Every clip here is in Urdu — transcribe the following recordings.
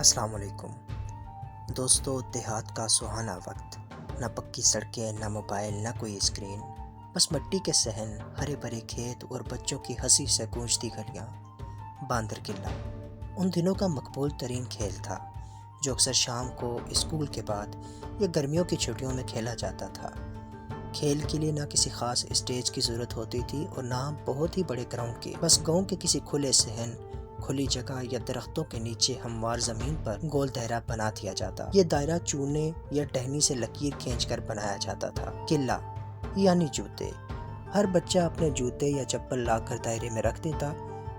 السلام علیکم دوستو، دیہات کا سہانا وقت، نہ پکی سڑکیں، نہ موبائل، نہ کوئی اسکرین، بس مٹی کے صحن، ہرے بھرے کھیت اور بچوں کی ہنسی سے گونجتی گلیاں۔ باندر قلعہ ان دنوں کا مقبول ترین کھیل تھا، جو اکثر شام کو اسکول کے بعد یا گرمیوں کی چھٹیوں میں کھیلا جاتا تھا۔ کھیل کے لیے نہ کسی خاص اسٹیج کی ضرورت ہوتی تھی اور نہ بہت ہی بڑے گراؤنڈ کی، بس گاؤں کے کسی کھلے صحن، کھلی جگہ یا درختوں کے نیچے ہموار زمین پر گول دائرہ بنا دیا جاتا۔ یہ دائرہ چونے یا ٹہنی سے لکیر کھینچ کر بنایا جاتا تھا۔ قلعہ یعنی جوتے، ہر بچہ اپنے جوتے یا چپل لا کر دائرے میں رکھ دیتا۔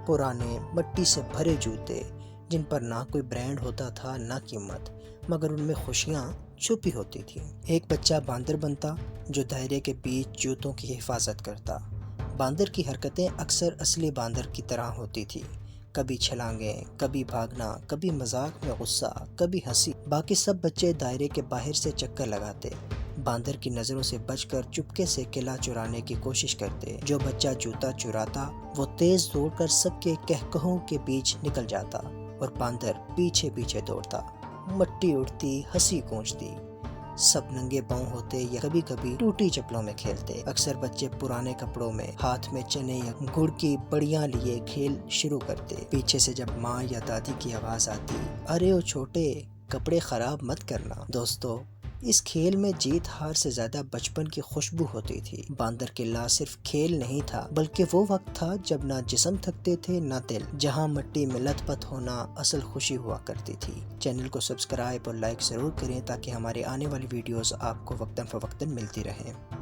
پرانے مٹی سے بھرے جوتے، جن پر نہ کوئی برانڈ ہوتا تھا نہ قیمت، مگر ان میں خوشیاں چھپی ہوتی تھیں۔ ایک بچہ باندر بنتا جو دائرے کے بیچ جوتوں کی حفاظت کرتا۔ باندر کی حرکتیں اکثر اصلی باندر کی طرح ہوتی تھی، کبھی چھلانگیں، کبھی بھاگنا، کبھی مذاق میں غصہ، کبھی ہنسی۔ باقی سب بچے دائرے کے باہر سے چکر لگاتے، باندر کی نظروں سے بچ کر چپکے سے قلعہ چرانے کی کوشش کرتے۔ جو بچہ جوتا چراتا وہ تیز دوڑ کر سب کے کہکہوں کے بیچ نکل جاتا اور باندر پیچھے پیچھے دوڑتا۔ مٹی اڑتی، ہنسی گونجتی، سب ننگے پاؤں ہوتے یا کبھی کبھی ٹوٹی چپلوں میں کھیلتے۔ اکثر بچے پرانے کپڑوں میں، ہاتھ میں چنے یا گڑ کی بڑیاں لیے کھیل شروع کرتے۔ پیچھے سے جب ماں یا دادی کی آواز آتی، "ارے او چھوٹے، کپڑے خراب مت کرنا۔" دوستو، اس کھیل میں جیت ہار سے زیادہ بچپن کی خوشبو ہوتی تھی۔ باندر قلعہ صرف کھیل نہیں تھا، بلکہ وہ وقت تھا جب نہ جسم تھکتے تھے نہ دل، جہاں مٹی میں لت پت ہونا اصل خوشی ہوا کرتی تھی۔ چینل کو سبسکرائب اور لائک ضرور کریں تاکہ ہمارے آنے والی ویڈیوز آپ کو وقتاً فوقتاً ملتی رہیں۔